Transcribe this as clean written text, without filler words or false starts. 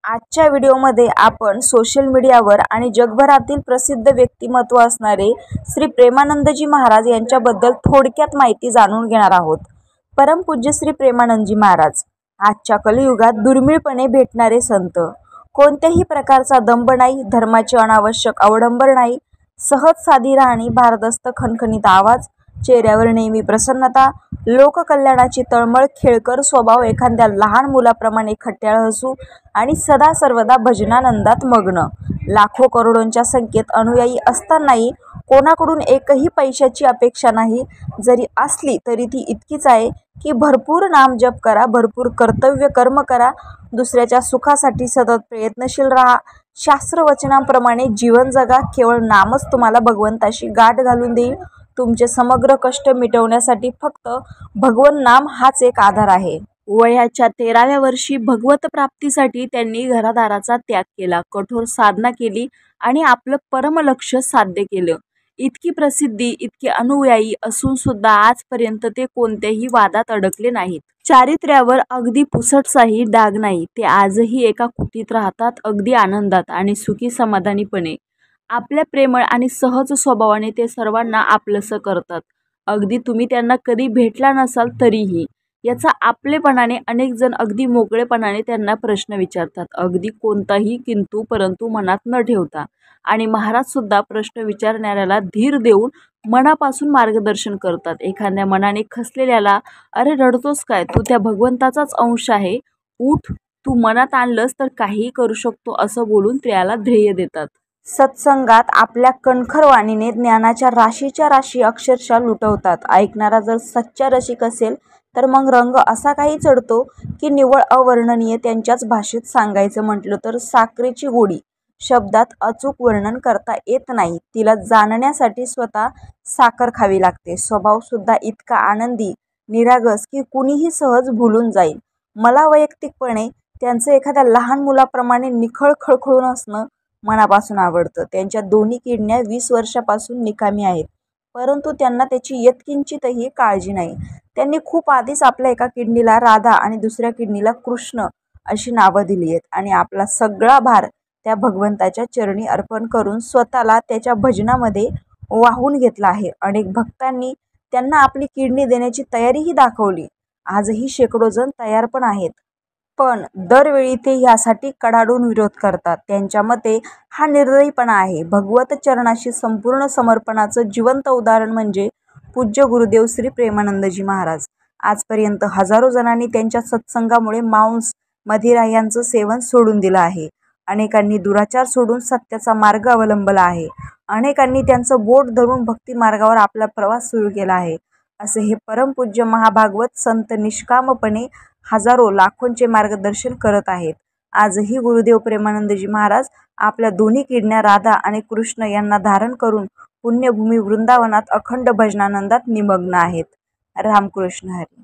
आजच्या व्हिडिओमध्ये आपण सोशल मीडियावर आणि जगभरातील प्रसिद्ध व्यक्तिमत्व असणारे श्री प्रेमानंदजी महाराज यांच्याबद्दल थोडक्यात माहिती जाणून घेणार आहोत। परमपूज्य श्री प्रेमानंदजी महाराज आजच्या कलियुगात दुर्मिळपणे भेटणारे संत। कोणत्याही प्रकारचा दंभ नाही, धर्माची अनावश्यक अवडंबर नाही, सहज साधी राहणी, भारदस्त खणखणीत आवाज, चेहऱ्यावर नेहमी प्रसन्नता, लोककल्याणाची तळमळ, खेळकर स्वभाव, एखाद्या लहान मुलाप्रमाणे खट्याळ हसू आणि सदा सर्वदा भजनानंदात मग्न। लाखो करोडोंच्या संख्येत अनुयायी असतानाही कोणाकडून एकही पैशाची अपेक्षा नाही, जरी असली तरी ती इतकीच आहे की भरपूर नाम जप करा, भरपूर कर्तव्य कर्म करा, दुसऱ्याच्या सुखासाठी सतत प्रयत्नशील राहा, शास्त्रवचनांप्रमाणे जीवन जगा। केवळ नामच तुम्हाला भगवंताशी गाठ घालून देईल। तुमचे समग्र कष्ट मिटवण्यासाठी फक्त भगवन नाम हाच एक आधार आहे। वयाच्या 13व्या वर्षी भगवत प्राप्तीसाठी त्यांनी घरादाराचा त्याग केला, कठोर साधना केली आणि आपलं परमलक्ष्य साध्य केलं। इतकी प्रसिद्धी, इतके अनुयायी असून सुद्धा आजपर्यंत ते कोणत्याही वादात अडकले नाहीत। चारित्र्यावर अगदी पुसटसाही डाग नाही। ते आजही एका कुटीत राहतात, अगदी आनंदात आणि सुखी समाधानीपणे। आपल्या प्रेमळ आणि सहज स्वभावाने ते सर्वांना आपलंसं करतात। अगदी तुम्ही त्यांना कधी भेटला नसाल तरीही याचा आपलेपणाने अनेक जण अगदी मोकळेपणाने त्यांना प्रश्न विचारतात, अगदी कोणताही किंतु परंतु मनात न ठेवता। आणि महाराज सुद्धा प्रश्न विचारणाऱ्याला धीर देऊन मनापासून मार्गदर्शन करतात। एखाद्या मनाने खसलेल्याला, अरे रडतोस काय, तू त्या भगवंताचाच अंश आहे, उठ, तू मनात आणलंस तर काहीही करू शकतो, असं बोलून त्याला ध्येय देतात। सत्संगात आपल्या कणखर वाणीने ज्ञानाच्या राशीच्या राशी अक्षरशः लुटवतात। ऐकणारा जर सच्चा रसिक असेल तर मग रंग असा काही चढतो की निव्वळ अवर्णनीय। त्यांच्याच भाषेत सांगायचं म्हटलं तर साखरेची गोडी शब्दात अचूक वर्णन करता येत नाही, तिला जाणण्यासाठी स्वतः साखर खावी लागते। स्वभाव सुद्धा इतका आनंदी, निरागस की कुणीही सहज भुलून जाईल। मला वैयक्तिकपणे त्यांचं एखाद्या लहान मुलाप्रमाणे निखळ खळखळून असणं मनापासून आवडतं। त्यांच्या दोन्ही किडन्या 20 वर्षापासून निकामी आहेत, परंतु त्यांना त्याची यत्किंचितही काळजी नाही। त्यांनी खूप आधीच आपल्या एका किडनीला राधा आणि दुसऱ्या किडनीला कृष्ण अशी नावं दिली आहेत आणि आपला सगळा भार त्या भगवंताच्या चरणी अर्पण करून स्वतःला त्याच्या भजनामध्ये वाहून घेतला आहे। अनेक भक्तांनी त्यांना आपली किडनी देण्याची तयारीही दाखवली, आजही शेकडो जण तयार पण आहेत, पण दरवेळी ते यासाठी कडाडून विरोध करतात। त्यांच्या मते हा निर्दयीपणा आहे। भगवत चरणाशी संपूर्ण समर्पणाचं जिवंत उदाहरण म्हणजे पूज्य गुरुदेव श्री प्रेमानंदजी महाराज। आजपर्यंत हजारो जणांनी त्यांच्या सत्संगामुळे मांस, मदिरा यांचं सेवन सोडून दिलं आहे। अनेकांनी दुराचार सोडून सत्याचा मार्ग अवलंबला आहे। अनेकांनी त्यांचं बोट धरून भक्ती मार्गावर आपला प्रवास सुरू केला आहे। असे हे परमपूज्य महाभागवत संत निष्कामपणे हजारो लाखोंचे मार्गदर्शन करत आहेत। आजही गुरुदेव प्रेमानंदजी महाराज आपल्या दोन्ही किडन्या राधा आणि कृष्ण यांना धारण करून पुण्यभूमी वृंदावनात अखंड भजनानंदात निमग्न आहेत। रामकृष्ण हरी।